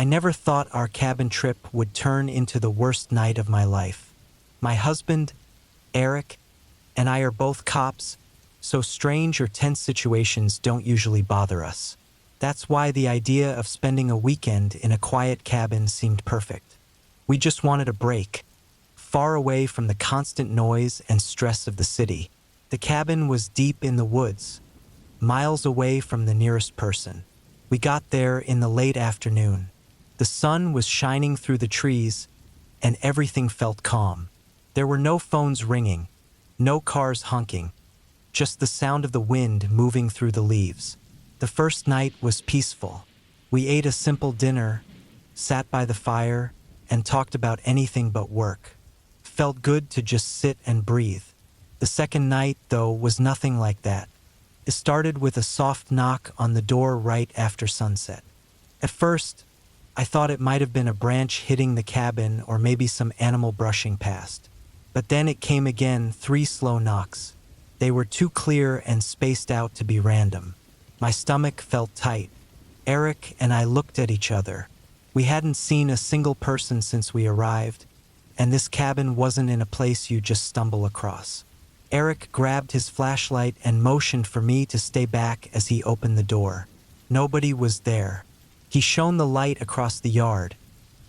I never thought our cabin trip would turn into the worst night of my life. My husband, Eric, and I are both cops, so strange or tense situations don't usually bother us. That's why the idea of spending a weekend in a quiet cabin seemed perfect. We just wanted a break, far away from the constant noise and stress of the city. The cabin was deep in the woods, miles away from the nearest person. We got there in the late afternoon. The sun was shining through the trees, and everything felt calm. There were no phones ringing, no cars honking, just the sound of the wind moving through the leaves. The first night was peaceful. We ate a simple dinner, sat by the fire, and talked about anything but work. Felt good to just sit and breathe. The second night, though, was nothing like that. It started with a soft knock on the door right after sunset. At first, I thought it might have been a branch hitting the cabin or maybe some animal brushing past. But then it came again, 3 slow knocks. They were too clear and spaced out to be random. My stomach felt tight. Eric and I looked at each other. We hadn't seen a single person since we arrived, and this cabin wasn't in a place you just stumble across. Eric grabbed his flashlight and motioned for me to stay back as he opened the door. Nobody was there. He shone the light across the yard,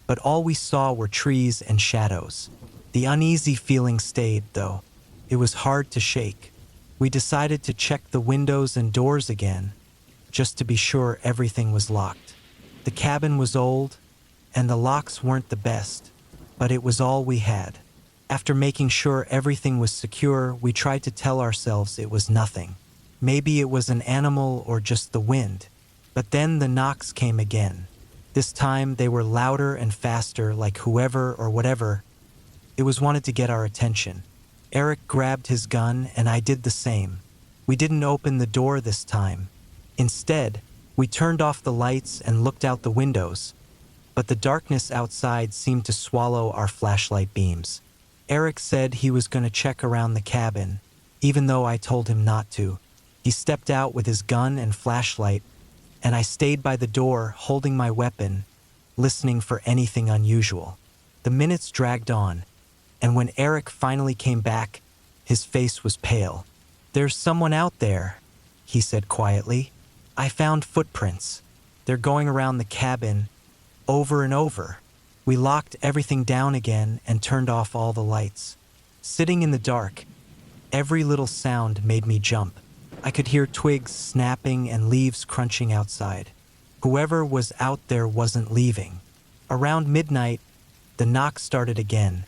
but all we saw were trees and shadows. The uneasy feeling stayed, though. It was hard to shake. We decided to check the windows and doors again, just to be sure everything was locked. The cabin was old, and the locks weren't the best, but it was all we had. After making sure everything was secure, we tried to tell ourselves it was nothing. Maybe it was an animal or just the wind. But then the knocks came again. This time they were louder and faster, like whoever or whatever. It was wanted to get our attention. Eric grabbed his gun and I did the same. We didn't open the door this time. Instead, we turned off the lights and looked out the windows, but the darkness outside seemed to swallow our flashlight beams. Eric said he was going to check around the cabin, even though I told him not to. He stepped out with his gun and flashlight, and I stayed by the door holding my weapon, listening for anything unusual. The minutes dragged on, and when Eric finally came back, his face was pale. "There's someone out there," he said quietly. "I found footprints. They're going around the cabin, over and over." We locked everything down again and turned off all the lights. Sitting in the dark, every little sound made me jump. I could hear twigs snapping and leaves crunching outside. Whoever was out there wasn't leaving. Around midnight, the knock started again,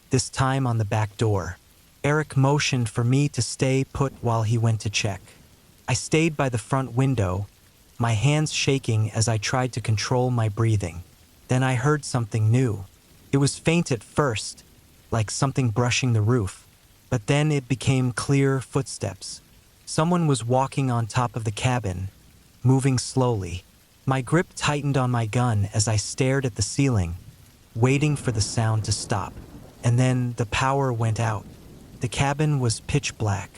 this time on the back door. Eric motioned for me to stay put while he went to check. I stayed by the front window, my hands shaking as I tried to control my breathing. Then I heard something new. It was faint at first, like something brushing the roof, but then it became clear footsteps. Someone was walking on top of the cabin, moving slowly. My grip tightened on my gun as I stared at the ceiling, waiting for the sound to stop. And then the power went out. The cabin was pitch black.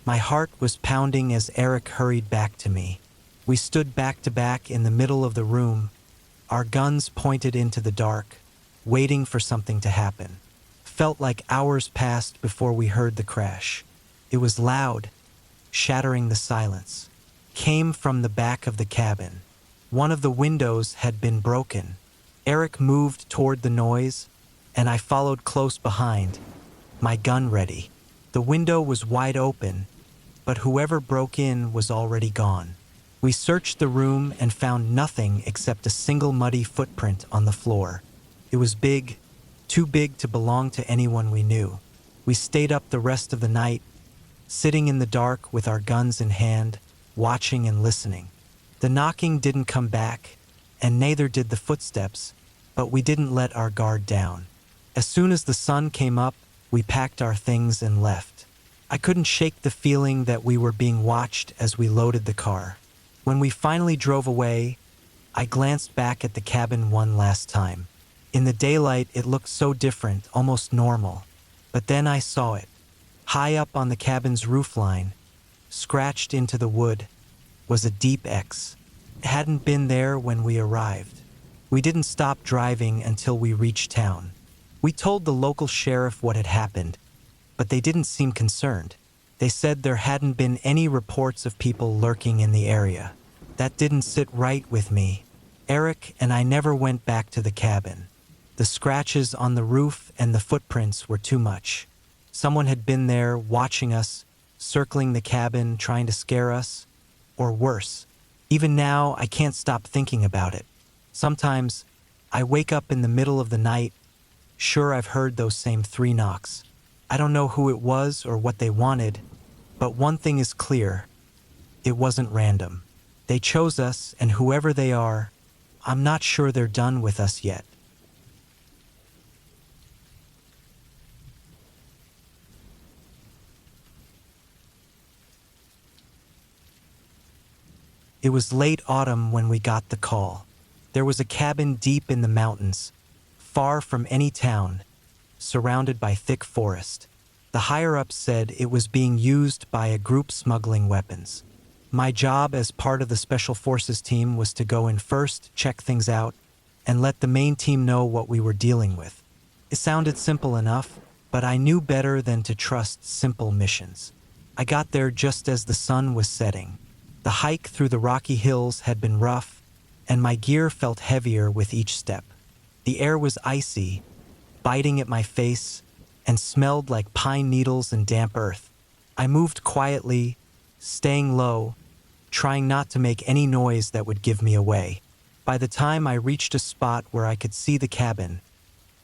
My heart was pounding as Eric hurried back to me. We stood back to back in the middle of the room, our guns pointed into the dark, waiting for something to happen. Felt like hours passed before we heard the crash. It was loud, shattering the silence. Came from the back of the cabin. One of the windows had been broken. Eric moved toward the noise, and I followed close behind, my gun ready. The window was wide open, but whoever broke in was already gone. We searched the room and found nothing except a single muddy footprint on the floor. It was big, too big to belong to anyone we knew. We stayed up the rest of the night, sitting in the dark with our guns in hand, watching and listening. The knocking didn't come back, and neither did the footsteps, but we didn't let our guard down. As soon as the sun came up, we packed our things and left. I couldn't shake the feeling that we were being watched as we loaded the car. When we finally drove away, I glanced back at the cabin one last time. In the daylight, it looked so different, almost normal. But then I saw it. High up on the cabin's roofline, scratched into the wood, was a deep X. It hadn't been there when we arrived. We didn't stop driving until we reached town. We told the local sheriff what had happened, but they didn't seem concerned. They said there hadn't been any reports of people lurking in the area. That didn't sit right with me. Eric and I never went back to the cabin. The scratches on the roof and the footprints were too much. Someone had been there watching us, circling the cabin, trying to scare us, or worse. Even now, I can't stop thinking about it. Sometimes, I wake up in the middle of the night, sure I've heard those same 3 knocks. I don't know who it was or what they wanted, but one thing is clear. It wasn't random. They chose us, and whoever they are, I'm not sure they're done with us yet. It was late autumn when we got the call. There was a cabin deep in the mountains, far from any town, surrounded by thick forest. The higher-ups said it was being used by a group smuggling weapons. My job as part of the Special Forces team was to go in first, check things out, and let the main team know what we were dealing with. It sounded simple enough, but I knew better than to trust simple missions. I got there just as the sun was setting. The hike through the rocky hills had been rough, and my gear felt heavier with each step. The air was icy, biting at my face, and smelled like pine needles and damp earth. I moved quietly, staying low, trying not to make any noise that would give me away. By the time I reached a spot where I could see the cabin,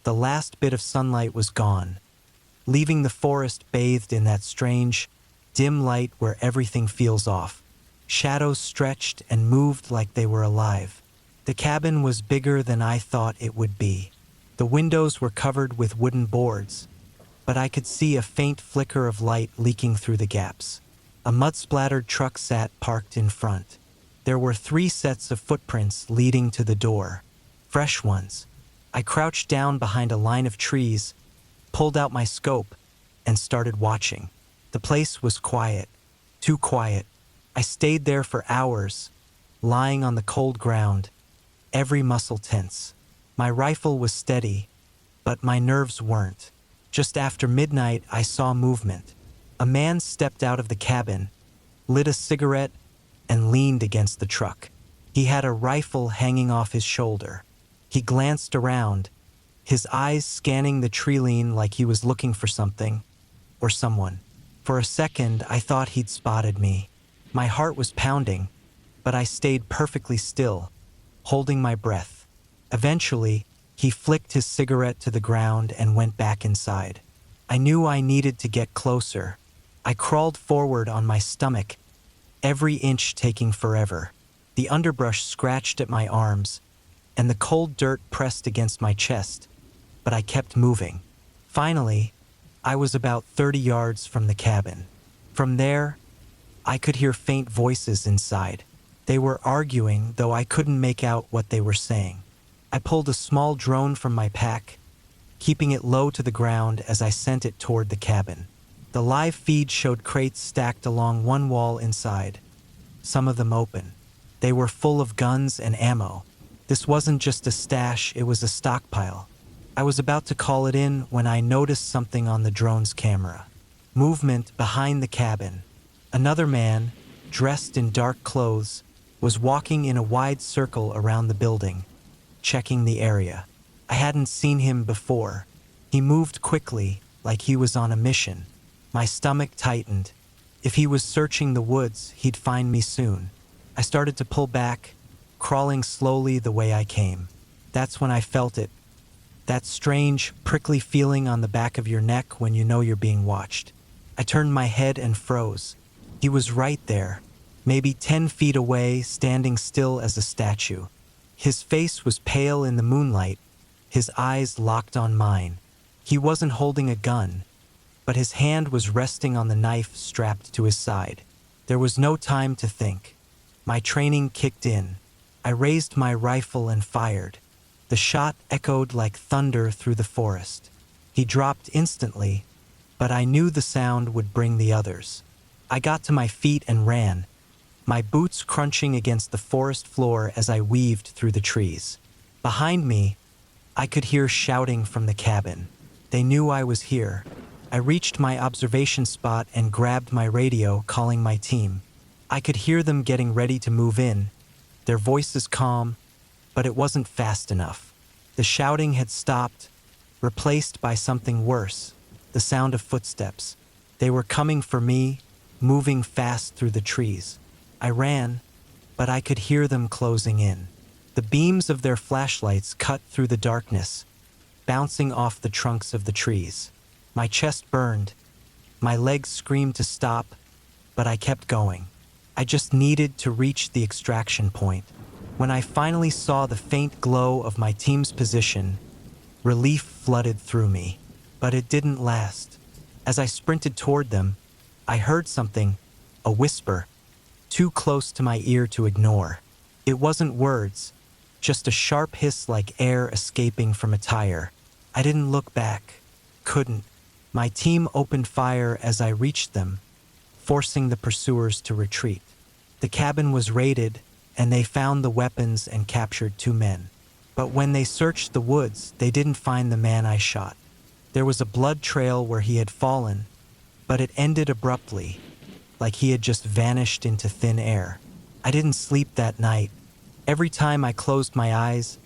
the last bit of sunlight was gone, leaving the forest bathed in that strange, dim light where everything feels off. Shadows stretched and moved like they were alive. The cabin was bigger than I thought it would be. The windows were covered with wooden boards, but I could see a faint flicker of light leaking through the gaps. A mud-splattered truck sat parked in front. There were 3 sets of footprints leading to the door, fresh ones. I crouched down behind a line of trees, pulled out my scope, and started watching. The place was quiet, too quiet. I stayed there for hours, lying on the cold ground, every muscle tense. My rifle was steady, but my nerves weren't. Just after midnight, I saw movement. A man stepped out of the cabin, lit a cigarette, and leaned against the truck. He had a rifle hanging off his shoulder. He glanced around, his eyes scanning the tree line like he was looking for something, or someone. For a second, I thought he'd spotted me. My heart was pounding, but I stayed perfectly still, holding my breath. Eventually, he flicked his cigarette to the ground and went back inside. I knew I needed to get closer. I crawled forward on my stomach, every inch taking forever. The underbrush scratched at my arms, and the cold dirt pressed against my chest, but I kept moving. Finally, I was about 30 yards from the cabin. From there, I could hear faint voices inside. They were arguing, though I couldn't make out what they were saying. I pulled a small drone from my pack, keeping it low to the ground as I sent it toward the cabin. The live feed showed crates stacked along one wall inside, some of them open. They were full of guns and ammo. This wasn't just a stash, it was a stockpile. I was about to call it in when I noticed something on the drone's camera. Movement behind the cabin. Another man, dressed in dark clothes, was walking in a wide circle around the building, checking the area. I hadn't seen him before. He moved quickly, like he was on a mission. My stomach tightened. If he was searching the woods, he'd find me soon. I started to pull back, crawling slowly the way I came. That's when I felt it. That strange, prickly feeling on the back of your neck when you know you're being watched. I turned my head and froze. He was right there, maybe 10 feet away, standing still as a statue. His face was pale in the moonlight, his eyes locked on mine. He wasn't holding a gun, but his hand was resting on the knife strapped to his side. There was no time to think. My training kicked in. I raised my rifle and fired. The shot echoed like thunder through the forest. He dropped instantly, but I knew the sound would bring the others. I got to my feet and ran, my boots crunching against the forest floor as I weaved through the trees. Behind me, I could hear shouting from the cabin. They knew I was here. I reached my observation spot and grabbed my radio, calling my team. I could hear them getting ready to move in, their voices calm, but it wasn't fast enough. The shouting had stopped, replaced by something worse, the sound of footsteps. They were coming for me, moving fast through the trees. I ran, but I could hear them closing in. The beams of their flashlights cut through the darkness, bouncing off the trunks of the trees. My chest burned. My legs screamed to stop, but I kept going. I just needed to reach the extraction point. When I finally saw the faint glow of my team's position, relief flooded through me. But it didn't last. As I sprinted toward them, I heard something, a whisper, too close to my ear to ignore. It wasn't words, just a sharp hiss like air escaping from a tire. I didn't look back. Couldn't. My team opened fire as I reached them, forcing the pursuers to retreat. The cabin was raided, and they found the weapons and captured 2 men. But when they searched the woods, they didn't find the man I shot. There was a blood trail where he had fallen, but it ended abruptly, like he had just vanished into thin air. I didn't sleep that night. Every time I closed my eyes,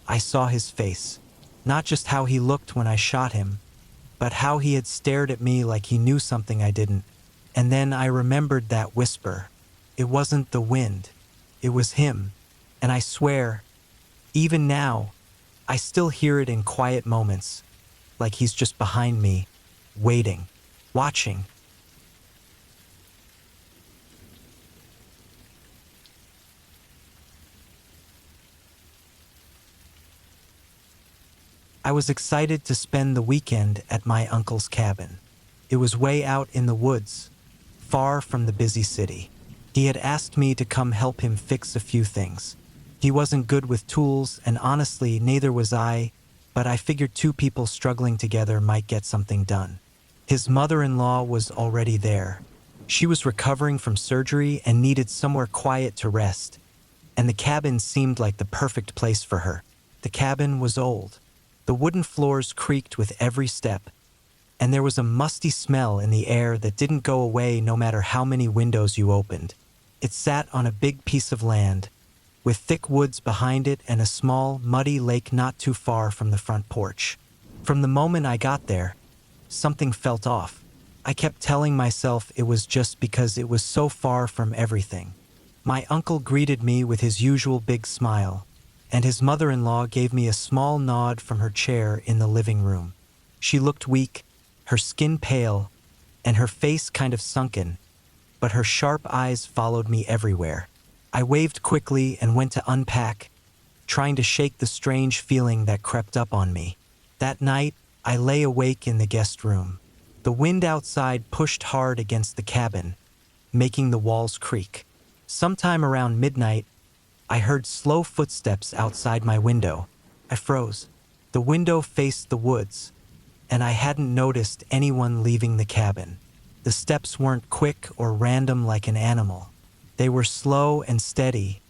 I saw his face. Not just how he looked when I shot him, but how he had stared at me like he knew something I didn't. And then I remembered that whisper. It wasn't the wind. It was him. And I swear, even now, I still hear it in quiet moments, like he's just behind me, waiting, watching. I was excited to spend the weekend at my uncle's cabin. It was way out in the woods, far from the busy city. He had asked me to come help him fix a few things. He wasn't good with tools, and honestly, neither was I, but I figured 2 people struggling together might get something done. His mother-in-law was already there. She was recovering from surgery and needed somewhere quiet to rest, and the cabin seemed like the perfect place for her. The cabin was old. The wooden floors creaked with every step, and there was a musty smell in the air that didn't go away no matter how many windows you opened. It sat on a big piece of land, with thick woods behind it and a small, muddy lake not too far from the front porch. From the moment I got there, something felt off. I kept telling myself it was just because it was so far from everything. My uncle greeted me with his usual big smile, and his mother-in-law gave me a small nod from her chair in the living room. She looked weak, her skin pale, and her face kind of sunken, but her sharp eyes followed me everywhere. I waved quickly and went to unpack, trying to shake the strange feeling that crept up on me. That night, I lay awake in the guest room. The wind outside pushed hard against the cabin, making the walls creak. Sometime around midnight, I heard slow footsteps outside my window. I froze. The window faced the woods, and I hadn't noticed anyone leaving the cabin. The steps weren't quick or random like an animal. They were slow and steady,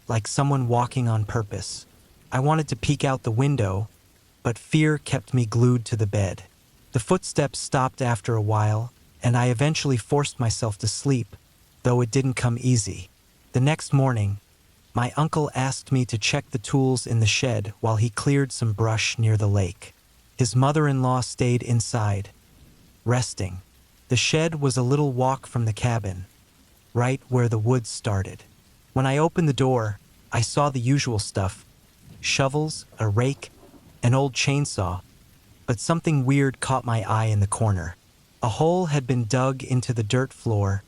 like someone walking on purpose. I wanted to peek out the window, but fear kept me glued to the bed. The footsteps stopped after a while, and I eventually forced myself to sleep, though it didn't come easy. The next morning, my uncle asked me to check the tools in the shed while he cleared some brush near the lake. His mother-in-law stayed inside, resting. The shed was a little walk from the cabin, right where the woods started. When I opened the door, I saw the usual stuff: shovels, a rake, an old chainsaw, but something weird caught my eye in the corner. A hole had been dug into the dirt floor,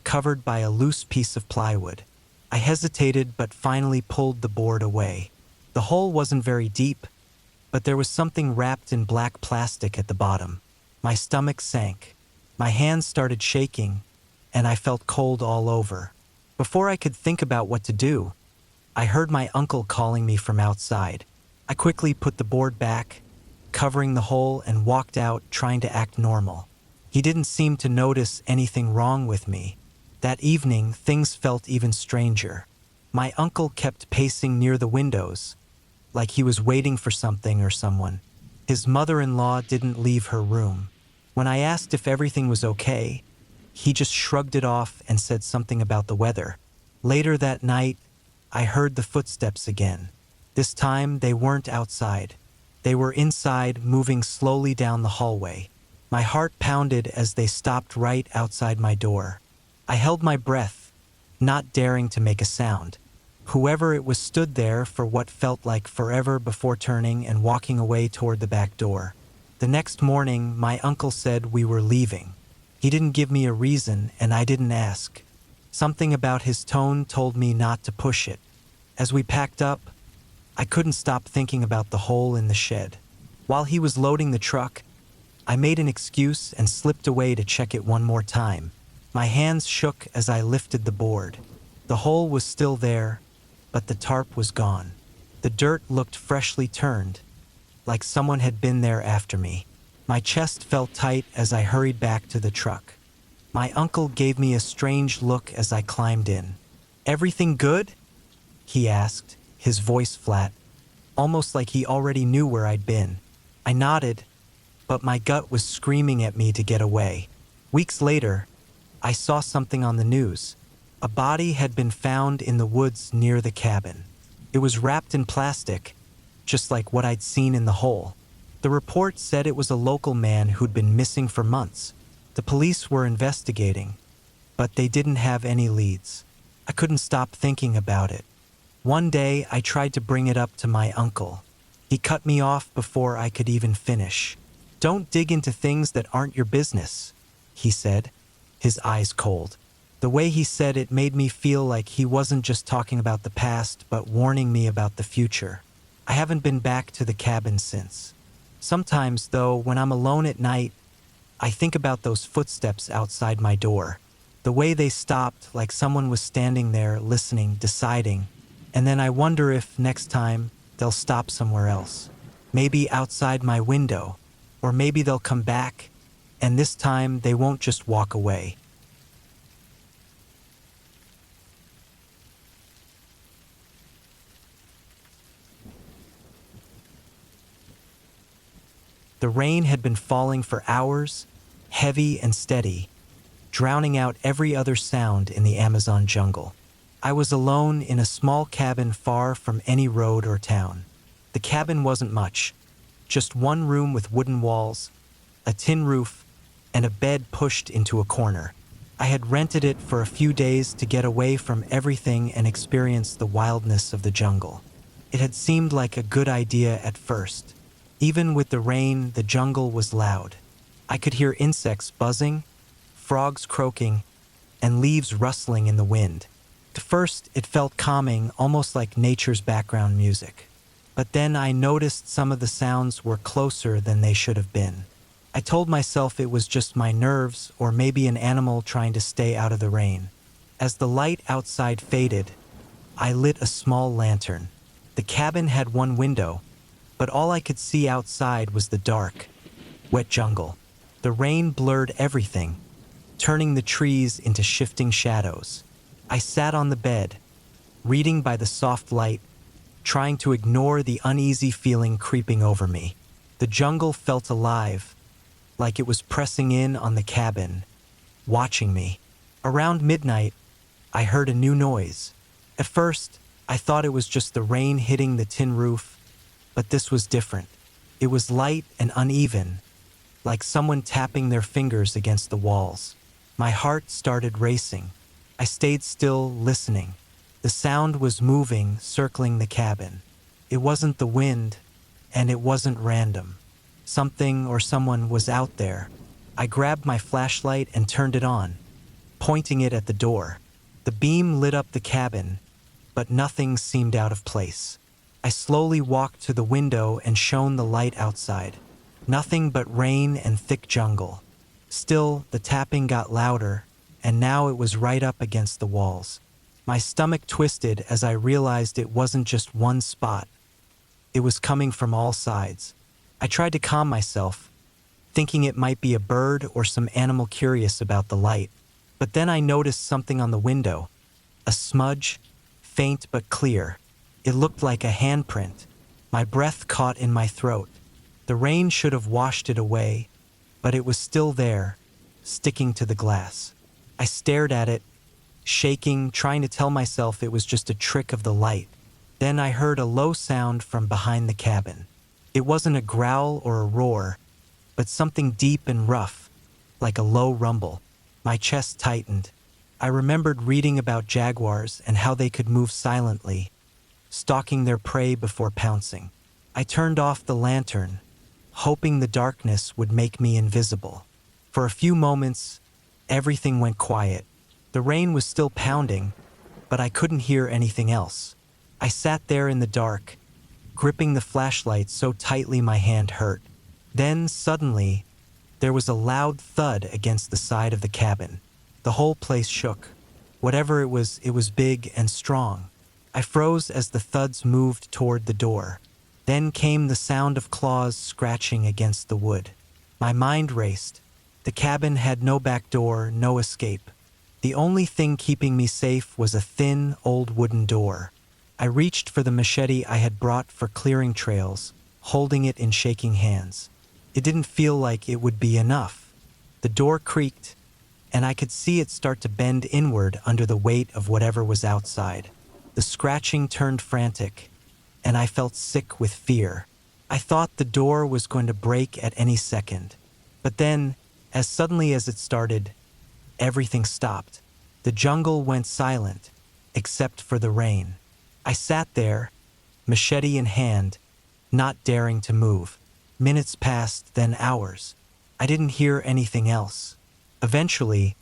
covered by a loose piece of plywood. I hesitated but finally pulled the board away. The hole wasn't very deep, but there was something wrapped in black plastic at the bottom. My stomach sank. My hands started shaking, and I felt cold all over. Before I could think about what to do, I heard my uncle calling me from outside. I quickly put the board back, covering the hole, and walked out, trying to act normal. He didn't seem to notice anything wrong with me. That evening, things felt even stranger. My uncle kept pacing near the windows, like he was waiting for something or someone. His mother-in-law didn't leave her room. When I asked if everything was okay, he just shrugged it off and said something about the weather. Later that night, I heard the footsteps again. This time, they weren't outside. They were inside, moving slowly down the hallway. My heart pounded as they stopped right outside my door. I held my breath, not daring to make a sound. Whoever it was stood there for what felt like forever before turning and walking away toward the back door. The next morning, my uncle said we were leaving. He didn't give me a reason, and I didn't ask. Something about his tone told me not to push it. As we packed up, I couldn't stop thinking about the hole in the shed. While he was loading the truck, I made an excuse and slipped away to check it one more time. My hands shook as I lifted the board. The hole was still there, but the tarp was gone. The dirt looked freshly turned, like someone had been there after me. My chest felt tight as I hurried back to the truck. My uncle gave me a strange look as I climbed in. "Everything good?" he asked, his voice flat, almost like he already knew where I'd been. I nodded, but my gut was screaming at me to get away. Weeks later, I saw something on the news. A body had been found in the woods near the cabin. It was wrapped in plastic, just like what I'd seen in the hole. The report said it was a local man who'd been missing for months. The police were investigating, but they didn't have any leads. I couldn't stop thinking about it. One day, I tried to bring it up to my uncle. He cut me off before I could even finish. "Don't dig into things that aren't your business," he said, his eyes cold. The way he said it made me feel like he wasn't just talking about the past, but warning me about the future. I haven't been back to the cabin since. Sometimes, though, when I'm alone at night, I think about those footsteps outside my door. The way they stopped, like someone was standing there, listening, deciding. And then I wonder if, next time, they'll stop somewhere else. Maybe outside my window. Or maybe they'll come back, and this time they won't just walk away. The rain had been falling for hours, heavy and steady, drowning out every other sound in the Amazon jungle. I was alone in a small cabin far from any road or town. The cabin wasn't much, just one room with wooden walls, a tin roof, and a bed pushed into a corner. I had rented it for a few days to get away from everything and experience the wildness of the jungle. It had seemed like a good idea at first. Even with the rain, the jungle was loud. I could hear insects buzzing, frogs croaking, and leaves rustling in the wind. At first, it felt calming, almost like nature's background music. But then I noticed some of the sounds were closer than they should have been. I told myself it was just my nerves or maybe an animal trying to stay out of the rain. As the light outside faded, I lit a small lantern. The cabin had one window, but all I could see outside was the dark, wet jungle. The rain blurred everything, turning the trees into shifting shadows. I sat on the bed, reading by the soft light, trying to ignore the uneasy feeling creeping over me. The jungle felt alive, like it was pressing in on the cabin, watching me. Around midnight, I heard a new noise. At first, I thought it was just the rain hitting the tin roof, but this was different. It was light and uneven, like someone tapping their fingers against the walls. My heart started racing. I stayed still, listening. The sound was moving, circling the cabin. It wasn't the wind, and it wasn't random. Something or someone was out there. I grabbed my flashlight and turned it on, pointing it at the door. The beam lit up the cabin, but nothing seemed out of place. I slowly walked to the window and shone the light outside. Nothing but rain and thick jungle. Still, the tapping got louder, and now it was right up against the walls. My stomach twisted as I realized it wasn't just one spot. It was coming from all sides. I tried to calm myself, thinking it might be a bird or some animal curious about the light. But then I noticed something on the window, a smudge, faint but clear. It looked like a handprint, My breath caught in my throat. The rain should have washed it away, but it was still there, sticking to the glass. I stared at it, shaking, trying to tell myself it was just a trick of the light. Then I heard a low sound from behind the cabin. It wasn't a growl or a roar, but something deep and rough, like a low rumble. My chest tightened. I remembered reading about jaguars and how they could move silently, stalking their prey before pouncing. I turned off the lantern, hoping the darkness would make me invisible. For a few moments, everything went quiet. The rain was still pounding, but I couldn't hear anything else. I sat there in the dark, gripping the flashlight so tightly my hand hurt. Then, suddenly, there was a loud thud against the side of the cabin. The whole place shook. Whatever it was big and strong. I froze as the thuds moved toward the door. Then came the sound of claws scratching against the wood. My mind raced. The cabin had no back door, no escape. The only thing keeping me safe was a thin, old wooden door. I reached for the machete I had brought for clearing trails, holding it in shaking hands. It didn't feel like it would be enough. The door creaked, and I could see it start to bend inward under the weight of whatever was outside. The scratching turned frantic, and I felt sick with fear. I thought the door was going to break at any second. But then, as suddenly as it started, everything stopped. The jungle went silent, except for the rain. I sat there, machete in hand, not daring to move. Minutes passed, then hours. I didn't hear anything else. Eventually,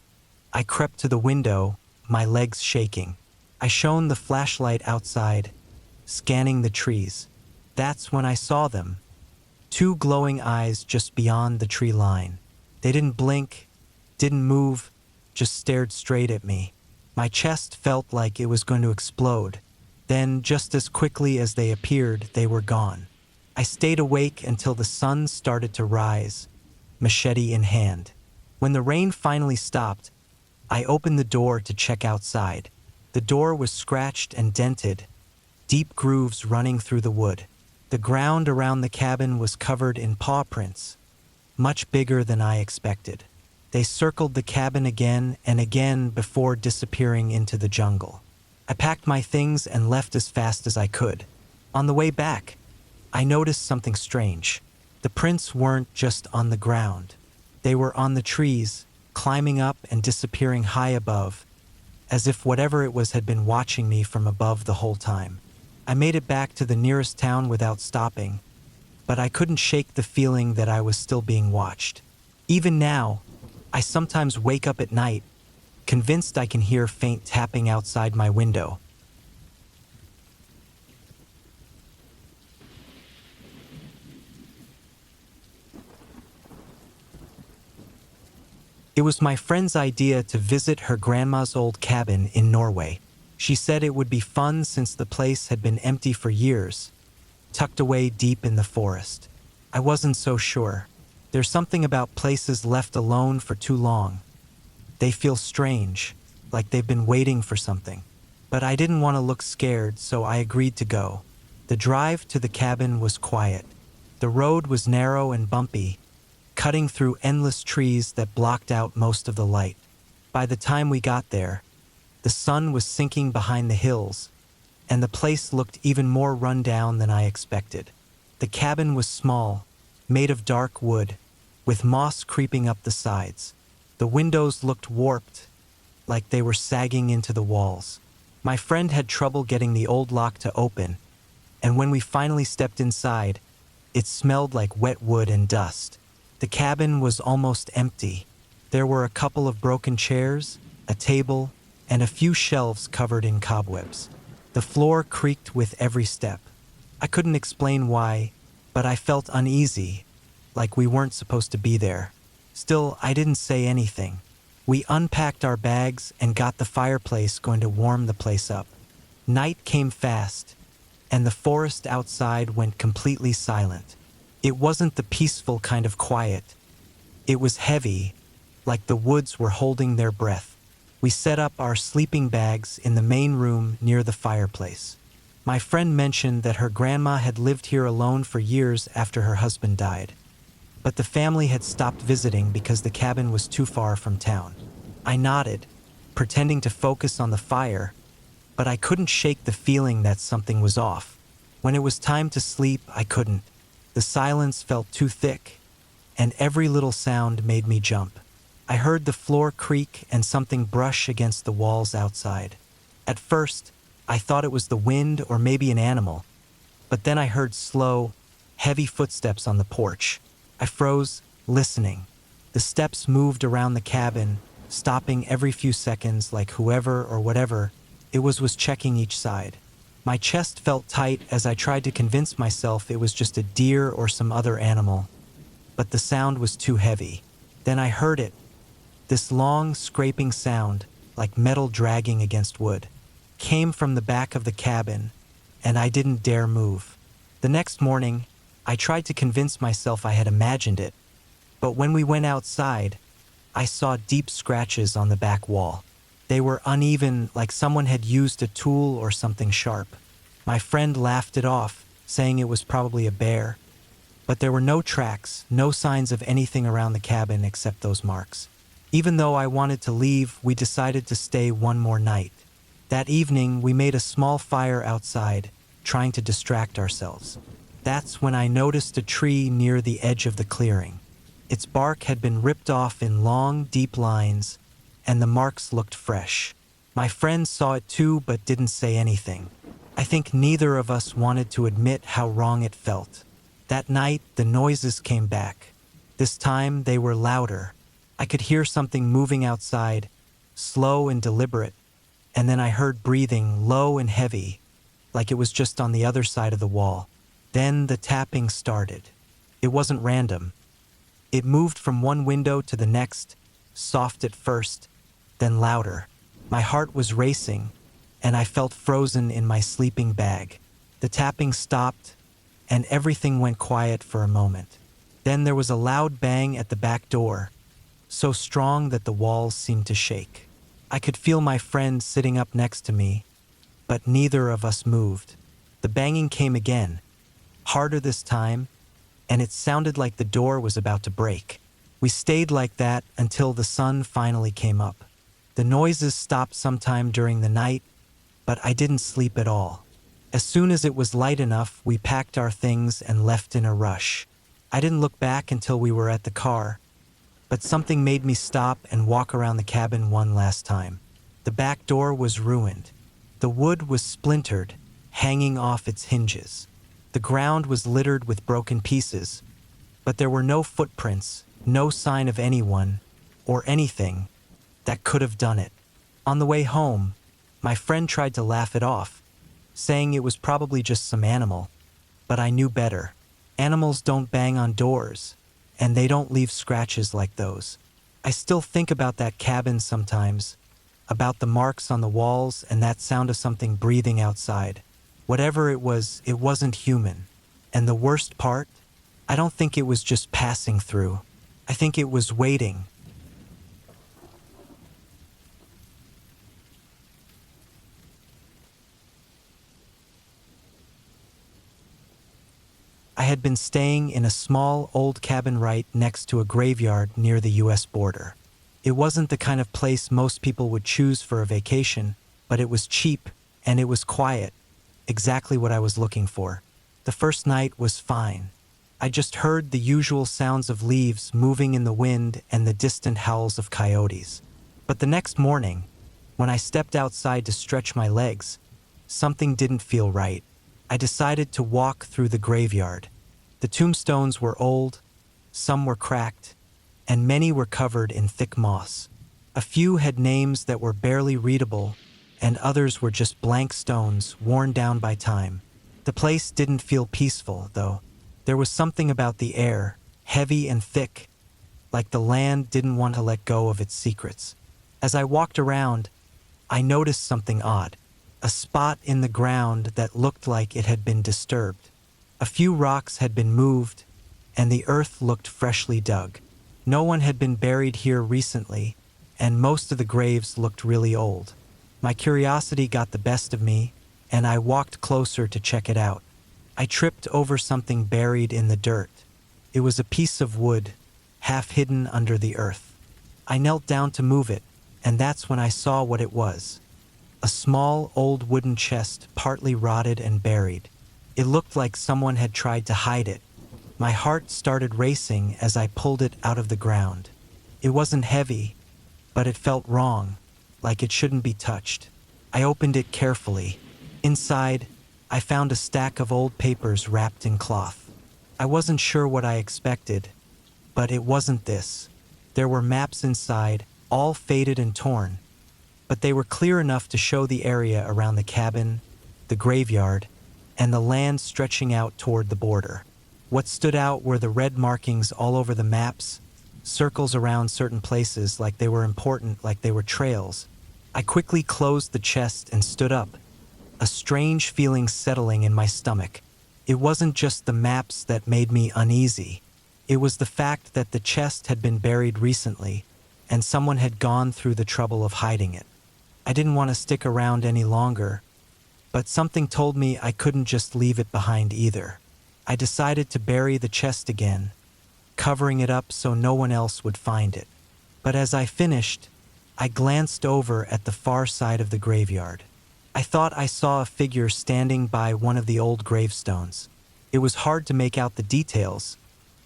I crept to the window, my legs shaking. I shone the flashlight outside, scanning the trees. That's when I saw them. Two glowing eyes just beyond the tree line. They didn't blink, didn't move, just stared straight at me. My chest felt like it was going to explode. Then, just as quickly as they appeared, they were gone. I stayed awake until the sun started to rise, machete in hand. When the rain finally stopped, I opened the door to check outside. The door was scratched and dented, deep grooves running through the wood. The ground around the cabin was covered in paw prints, much bigger than I expected. They circled the cabin again and again before disappearing into the jungle. I packed my things and left as fast as I could. On the way back, I noticed something strange. The prints weren't just on the ground. They were on the trees, climbing up and disappearing high above, as if whatever it was had been watching me from above the whole time. I made it back to the nearest town without stopping, but I couldn't shake the feeling that I was still being watched. Even now, I sometimes wake up at night, convinced I can hear faint tapping outside my window. It was my friend's idea to visit her grandma's old cabin in Norway. She said it would be fun since the place had been empty for years, tucked away deep in the forest. I wasn't so sure. There's something about places left alone for too long. They feel strange, like they've been waiting for something. But I didn't want to look scared, so I agreed to go. The drive to the cabin was quiet. The road was narrow and bumpy, cutting through endless trees that blocked out most of the light. By the time we got there, the sun was sinking behind the hills, and the place looked even more run down than I expected. The cabin was small, made of dark wood, with moss creeping up the sides. The windows looked warped, like they were sagging into the walls. My friend had trouble getting the old lock to open, and when we finally stepped inside, it smelled like wet wood and dust. The cabin was almost empty. There were a couple of broken chairs, a table, and a few shelves covered in cobwebs. The floor creaked with every step. I couldn't explain why, but I felt uneasy, like we weren't supposed to be there. Still, I didn't say anything. We unpacked our bags and got the fireplace going to warm the place up. Night came fast, and the forest outside went completely silent. It wasn't the peaceful kind of quiet. It was heavy, like the woods were holding their breath. We set up our sleeping bags in the main room near the fireplace. My friend mentioned that her grandma had lived here alone for years after her husband died, but the family had stopped visiting because the cabin was too far from town. I nodded, pretending to focus on the fire, but I couldn't shake the feeling that something was off. When it was time to sleep, I couldn't. The silence felt too thick, and every little sound made me jump. I heard the floor creak and something brush against the walls outside. At first, I thought it was the wind or maybe an animal, but then I heard slow, heavy footsteps on the porch. I froze, listening. The steps moved around the cabin, stopping every few seconds like whoever or whatever it was checking each side. My chest felt tight as I tried to convince myself it was just a deer or some other animal, but the sound was too heavy. Then I heard it, this long, scraping sound, like metal dragging against wood, came from the back of the cabin, and I didn't dare move. The next morning, I tried to convince myself I had imagined it, but when we went outside, I saw deep scratches on the back wall. They were uneven, like someone had used a tool or something sharp. My friend laughed it off, saying it was probably a bear, but there were no tracks, no signs of anything around the cabin except those marks. Even though I wanted to leave, we decided to stay one more night. That evening, we made a small fire outside, trying to distract ourselves. That's when I noticed a tree near the edge of the clearing. Its bark had been ripped off in long, deep lines, and the marks looked fresh. My friend saw it too, but didn't say anything. I think neither of us wanted to admit how wrong it felt. That night, the noises came back. This time, they were louder. I could hear something moving outside, slow and deliberate, and then I heard breathing, low and heavy, like it was just on the other side of the wall. Then the tapping started. It wasn't random. It moved from one window to the next, soft at first, then louder. My heart was racing, and I felt frozen in my sleeping bag. The tapping stopped, and everything went quiet for a moment. Then there was a loud bang at the back door, so strong that the walls seemed to shake. I could feel my friend sitting up next to me, but neither of us moved. The banging came again, harder this time, and it sounded like the door was about to break. We stayed like that until the sun finally came up. The noises stopped sometime during the night, but I didn't sleep at all. As soon as it was light enough, we packed our things and left in a rush. I didn't look back until we were at the car, but something made me stop and walk around the cabin one last time. The back door was ruined. The wood was splintered, hanging off its hinges. The ground was littered with broken pieces, but there were no footprints, no sign of anyone or anything that could have done it. On the way home, my friend tried to laugh it off, saying it was probably just some animal, but I knew better. Animals don't bang on doors, and they don't leave scratches like those. I still think about that cabin sometimes, about the marks on the walls and that sound of something breathing outside. Whatever it wasn't human. And the worst part, I don't think it was just passing through. I think it was waiting. I had been staying in a small old cabin right next to a graveyard near the US border. It wasn't the kind of place most people would choose for a vacation, but it was cheap and it was quiet, exactly what I was looking for. The first night was fine. I just heard the usual sounds of leaves moving in the wind and the distant howls of coyotes. But the next morning, when I stepped outside to stretch my legs, something didn't feel right. I decided to walk through the graveyard. The tombstones were old, some were cracked, and many were covered in thick moss. A few had names that were barely readable, and others were just blank stones worn down by time. The place didn't feel peaceful, though. There was something about the air, heavy and thick, like the land didn't want to let go of its secrets. As I walked around, I noticed something odd. A spot in the ground that looked like it had been disturbed. A few rocks had been moved, and the earth looked freshly dug. No one had been buried here recently, and most of the graves looked really old. My curiosity got the best of me, and I walked closer to check it out. I tripped over something buried in the dirt. It was a piece of wood, half hidden under the earth. I knelt down to move it, and that's when I saw what it was. A small, old wooden chest, partly rotted and buried. It looked like someone had tried to hide it. My heart started racing as I pulled it out of the ground. It wasn't heavy, but it felt wrong, like it shouldn't be touched. I opened it carefully. Inside, I found a stack of old papers wrapped in cloth. I wasn't sure what I expected, but it wasn't this. There were maps inside, all faded and torn, but they were clear enough to show the area around the cabin, the graveyard, and the land stretching out toward the border. What stood out were the red markings all over the maps, circles around certain places like they were important, like they were trails. I quickly closed the chest and stood up, a strange feeling settling in my stomach. It wasn't just the maps that made me uneasy. It was the fact that the chest had been buried recently, and someone had gone through the trouble of hiding it. I didn't want to stick around any longer, but something told me I couldn't just leave it behind either. I decided to bury the chest again, covering it up so no one else would find it. But as I finished, I glanced over at the far side of the graveyard. I thought I saw a figure standing by one of the old gravestones. It was hard to make out the details,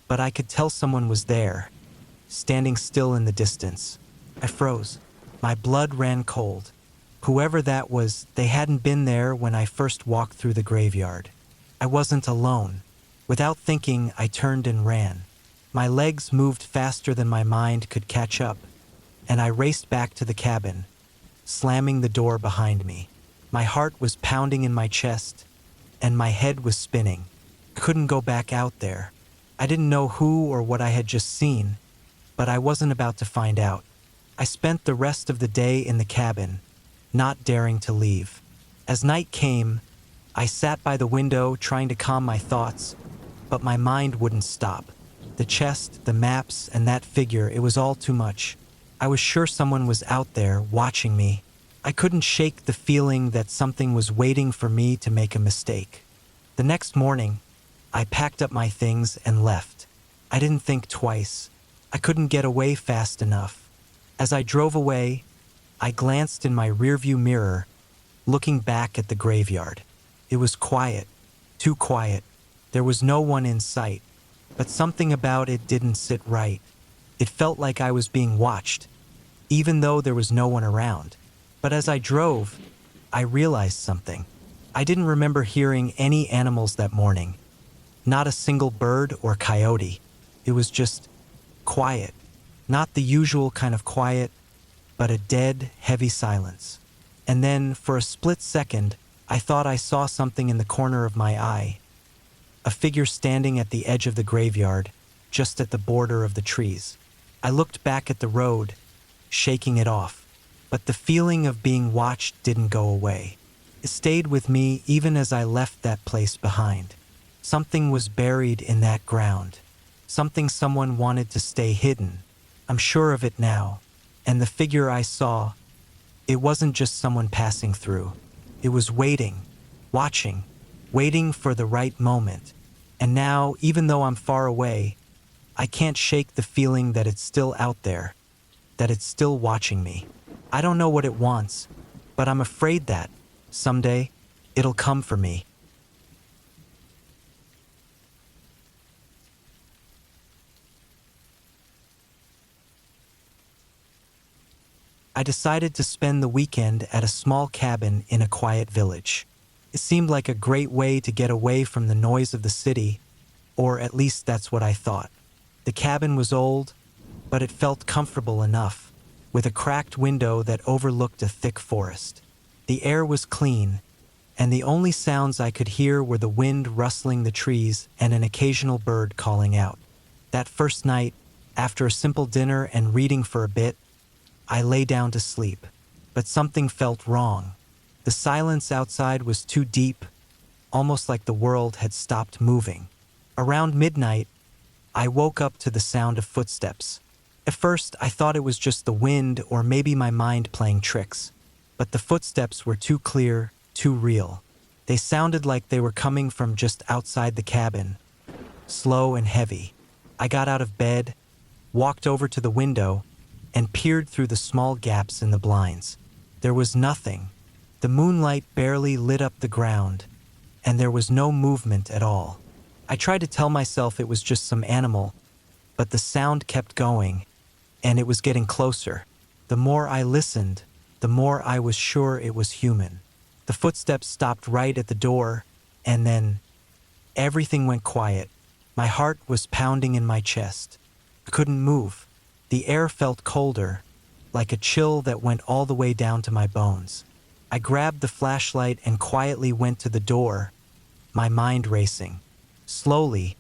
but I could tell someone was there, standing still in the distance. I froze. My blood ran cold. Whoever that was, they hadn't been there when I first walked through the graveyard. I wasn't alone. Without thinking, I turned and ran. My legs moved faster than my mind could catch up, and I raced back to the cabin, slamming the door behind me. My heart was pounding in my chest, and my head was spinning. I couldn't go back out there. I didn't know who or what I had just seen, but I wasn't about to find out. I spent the rest of the day in the cabin, not daring to leave. As night came, I sat by the window trying to calm my thoughts, but my mind wouldn't stop. The chest, the maps, and that figure, it was all too much. I was sure someone was out there watching me. I couldn't shake the feeling that something was waiting for me to make a mistake. The next morning, I packed up my things and left. I didn't think twice. I couldn't get away fast enough. As I drove away, I glanced in my rearview mirror, looking back at the graveyard. It was quiet, too quiet. There was no one in sight, but something about it didn't sit right. It felt like I was being watched, even though there was no one around. But as I drove, I realized something. I didn't remember hearing any animals that morning. Not a single bird or coyote. It was just quiet. Not the usual kind of quiet, but a dead, heavy silence. And then, for a split second, I thought I saw something in the corner of my eye. A figure standing at the edge of the graveyard, just at the border of the trees. I looked back at the road, shaking it off. But the feeling of being watched didn't go away. It stayed with me even as I left that place behind. Something was buried in that ground. Something someone wanted to stay hidden. I'm sure of it now. And the figure I saw, it wasn't just someone passing through. It was waiting, watching, waiting for the right moment. And now, even though I'm far away, I can't shake the feeling that it's still out there, that it's still watching me. I don't know what it wants, but I'm afraid that, someday, it'll come for me. I decided to spend the weekend at a small cabin in a quiet village. It seemed like a great way to get away from the noise of the city, or at least that's what I thought. The cabin was old, but it felt comfortable enough, with a cracked window that overlooked a thick forest. The air was clean, and the only sounds I could hear were the wind rustling the trees and an occasional bird calling out. That first night, after a simple dinner and reading for a bit, I lay down to sleep, but something felt wrong. The silence outside was too deep, almost like the world had stopped moving. Around midnight, I woke up to the sound of footsteps. At first, I thought it was just the wind or maybe my mind playing tricks, but the footsteps were too clear, too real. They sounded like they were coming from just outside the cabin, slow and heavy. I got out of bed, walked over to the window, and peered through the small gaps in the blinds. There was nothing. The moonlight barely lit up the ground, and there was no movement at all. I tried to tell myself it was just some animal, but the sound kept going, and it was getting closer. The more I listened, the more I was sure it was human. The footsteps stopped right at the door, and then everything went quiet. My heart was pounding in my chest. I couldn't move. The air felt colder, like a chill that went all the way down to my bones. I grabbed the flashlight and quietly went to the door, my mind racing. Slowly,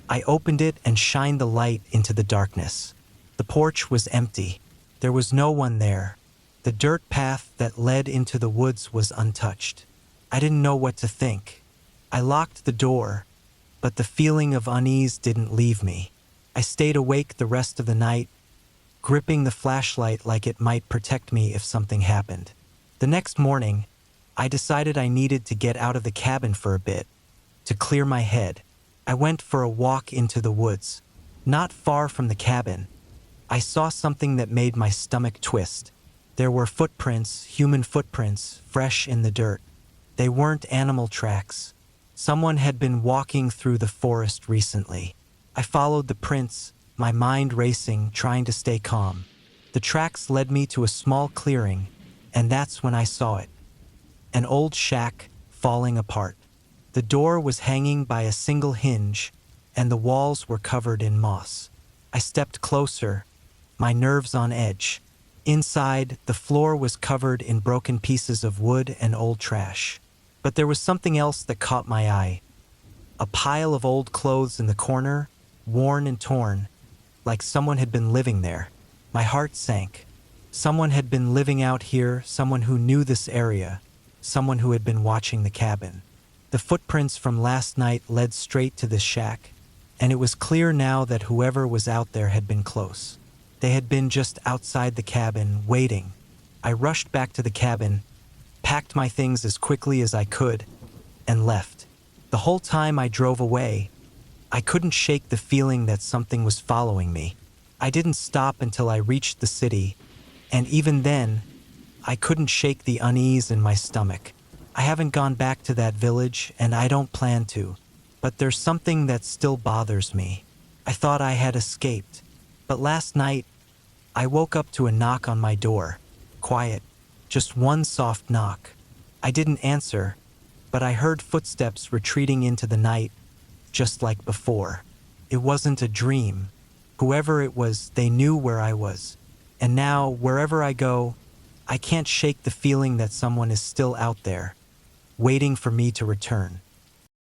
I opened it and shined the light into the darkness. The porch was empty. There was no one there. The dirt path that led into the woods was untouched. I didn't know what to think. I locked the door, but the feeling of unease didn't leave me. I stayed awake the rest of the night, gripping the flashlight like it might protect me if something happened. The next morning, I decided I needed to get out of the cabin for a bit, to clear my head. I went for a walk into the woods. Not far from the cabin, I saw something that made my stomach twist. There were footprints, human footprints, fresh in the dirt. They weren't animal tracks. Someone had been walking through the forest recently. I followed the prints, my mind racing, trying to stay calm. The tracks led me to a small clearing, and that's when I saw it. An old shack falling apart. The door was hanging by a single hinge, and the walls were covered in moss. I stepped closer, my nerves on edge. Inside, the floor was covered in broken pieces of wood and old trash. But there was something else that caught my eye. A pile of old clothes in the corner, worn and torn, like someone had been living there. My heart sank. Someone had been living out here, someone who knew this area, someone who had been watching the cabin. The footprints from last night led straight to this shack, and it was clear now that whoever was out there had been close. They had been just outside the cabin, waiting. I rushed back to the cabin, packed my things as quickly as I could, and left. The whole time I drove away, I couldn't shake the feeling that something was following me. I didn't stop until I reached the city, and even then, I couldn't shake the unease in my stomach. I haven't gone back to that village, and I don't plan to, but there's something that still bothers me. I thought I had escaped, but last night, I woke up to a knock on my door. Quiet, just one soft knock. I didn't answer, but I heard footsteps retreating into the night, just like before. It wasn't a dream. Whoever it was, they knew where I was. And now, wherever I go, I can't shake the feeling that someone is still out there, waiting for me to return.